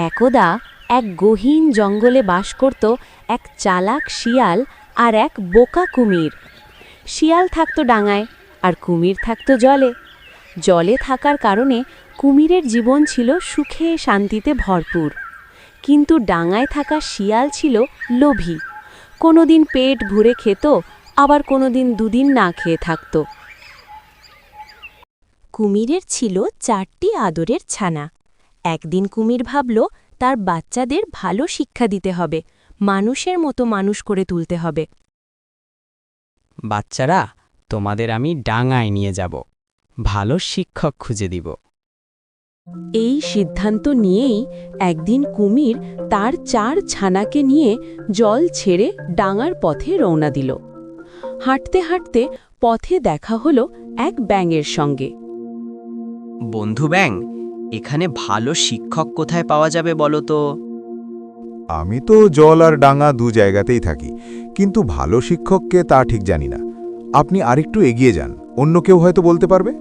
একদা এক গহীন জঙ্গলে বাস করত এক চালাক শিয়াল আর এক বোকা কুমির। শিয়াল থাকত ডাঙায় আর কুমির থাকত জলে। জলে থাকার কারণে কুমিরের জীবন ছিল সুখে শান্তিতে ভরপুর, কিন্তু ডাঙায় থাকা শিয়াল ছিল লোভী। কোনোদিন পেট ভরে খেত, আবার কোনোদিন দুদিন না খেয়ে থাকত। কুমিরের ছিল 4টি আদরের ছানা। একদিন কুমির ভাবল তার বাচ্চাদের ভালো শিক্ষা দিতে হবে, মানুষের মতো মানুষ করে তুলতে হবে। বাচ্চারা, তোমাদের আমি ডাঙায় নিয়ে যাব, ভালো শিক্ষক খুঁজে দিব। এই সিদ্ধান্ত নিয়েই একদিন কুমির তার 4 ছানাকে নিয়ে জল ছেড়ে ডাঙার পথে রওনা দিল। হাঁটতে হাঁটতে পথে দেখা হলো এক ব্যাঙের সঙ্গে। বন্ধু ব্যাং, এখানে ভালো শিক্ষক কোথায় পাওয়া যাবে বলো তো? আমি তো জল আর ডাঙা 2 জায়গাতেই থাকি, কিন্তু ভালো শিক্ষককে তা ঠিক জানি না। আপনি আরেকটু এগিয়ে যান, অন্য কেউ হয়তো বলতে পারবে।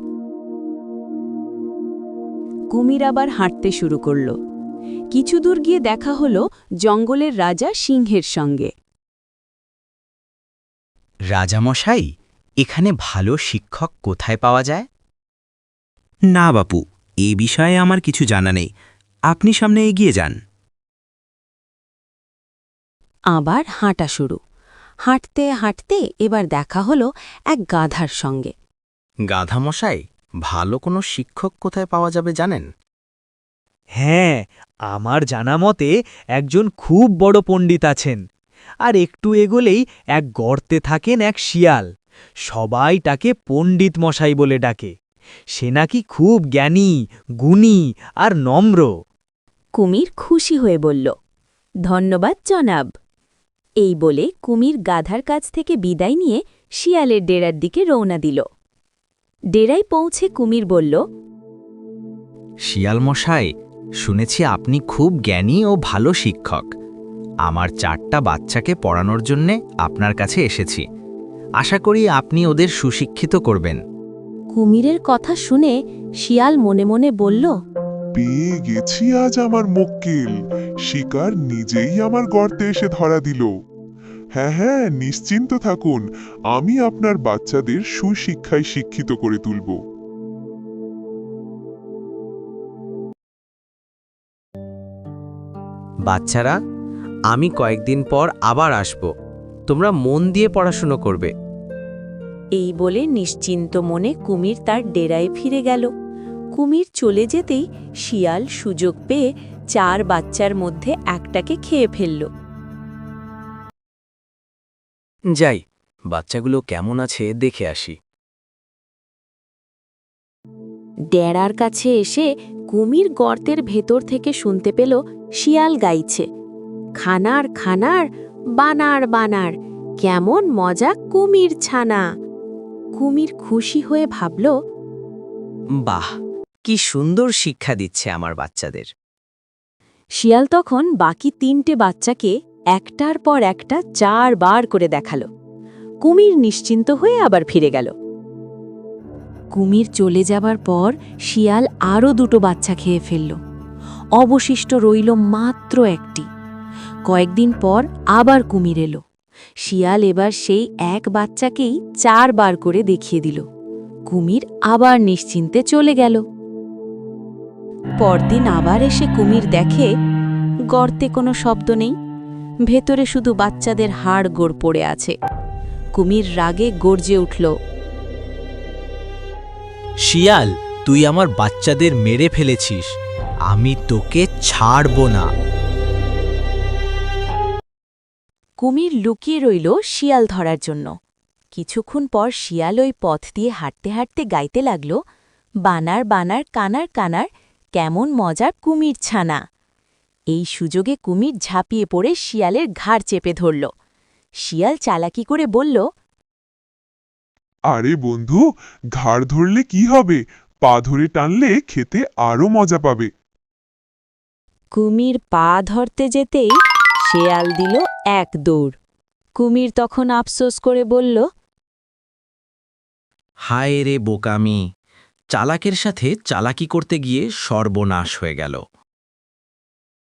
কুমির আবার হাঁটতে শুরু করল। কিছু দূর গিয়ে দেখা হলো জঙ্গলের রাজা সিংহের সঙ্গে। রাজামশাই, এখানে ভালো শিক্ষক কোথায় পাওয়া যায়? না বাপু, এ বিষয়ে আমার কিছু জানা নেই, আপনি সামনে এগিয়ে যান। আবার হাঁটা শুরু। হাঁটতে হাঁটতে এবার দেখা হলো এক গাধার সঙ্গে। গাধামশাই, ভালো কোনো শিক্ষক কোথায় পাওয়া যাবে জানেন? হ্যাঁ, আমার জানা মতে একজন খুব বড় পণ্ডিত আছেন। আর একটু এগোলেই এক গর্তে থাকেন এক শিয়াল। সবাই তাকে পণ্ডিত মশাই বলে ডাকে। সে নাকি খুব জ্ঞানী, গুণী আর নম্র। কুমির খুশি হয়ে বলল, ধন্যবাদ জনাব। এই বলে কুমির গাধার কাছ থেকে বিদায় নিয়ে শিয়ালের ডেরার দিকে রওনা দিল। ডেরায় পৌঁছে কুমির বলল, শিয়াল মশাই, শুনেছি আপনি খুব জ্ঞানী ও ভালো শিক্ষক। আমার 4টা বাচ্চাকে পড়ানোর জন্যে আপনার কাছে এসেছি। আশা করি আপনি ওদের সুশিক্ষিত করবেন। কুমিরের কথা শুনে শিয়াল মনে মনে বলল, পেয়ে গেছি আজ আমার মক্কেল। শিকার নিজেই আমার গর্তে এসে ধরা দিল। হ্যাঁ হ্যাঁ, নিশ্চিন্ত থাকুন, আমি আপনার বাচ্চাদের সুশিক্ষায় শিক্ষিত করে তুলব। বাচ্চারা, আমি কয়েকদিন পর আবার আসব, তোমরা মন দিয়ে পড়াশুনো করবে। এই বলে নিশ্চিন্ত মনে কুমির তার ডেরায় ফিরে গেল। কুমির চলে যেতেই শিয়াল সুযোগ পেয়ে 4 বাচ্চার মধ্যে একটাকে খেয়ে ফেলল। যাই, বাচ্চাগুলো কেমন আছে দেখে আসি। ডেরার কাছে এসে কুমির গর্তের ভেতর থেকে শুনতে পেল শিয়াল গাইছে, খানার খানার, বানার বানার, কেমন মজা কুমির ছানা। কুমির খুশি হয়ে ভাবল, বাহ, কি সুন্দর শিক্ষা দিচ্ছে আমার বাচ্চাদের। শিয়াল তখন বাকি 3টে বাচ্চাকে একটার পর একটা 4 বার করে দেখালো। কুমির নিশ্চিন্ত হয়ে আবার ফিরে গেল। কুমির চলে যাবার পর শিয়াল আরও 2টো বাচ্চা খেয়ে ফেলল। অবশিষ্ট রইল মাত্র 1টি। কয়েকদিন পর আবার কুমির এলো। শিয়াল এবার সেই এক বাচ্চাকেই 4 বার করে দেখিয়ে দিল। কুমির আবার নিশ্চিন্তে চলে গেল। পরদিন আবার এসে কুমির দেখে গর্তে কোনো শব্দ নেই, ভেতরে শুধু বাচ্চাদের হাড় গোড় পড়ে আছে। কুমির রাগে গর্জে উঠল, শিয়াল, তুই আমার বাচ্চাদের মেরে ফেলেছিস, আমি তোকে ছাড়ব না। কুমির লুকিয়ে রইল শিয়াল ধরার জন্য। কিছুক্ষণ পর শিয়াল ওই পথ দিয়ে হাঁটতে হাঁটতে গাইতে লাগল, বানার বানার কানার কানার, কেমন মজার কুমির ছানা। এই সুযোগে কুমির ঝাঁপিয়ে পড়ে শিয়ালের ঘাড় চেপে ধরল। শিয়াল চালাকি করে বলল, আরে বন্ধু, ঘাড় ধরলে কি হবে, পা ধরে টানলে খেতে আরো মজা পাবে। কুমির পা ধরতে যেতেই শিয়াল দিল এক দৌড়। কুমির তখন আফসোস করে বলল, হায় রে বোকামি, চালাকের সাথে চালাকি করতে গিয়ে সর্বনাশ হয়ে গেল।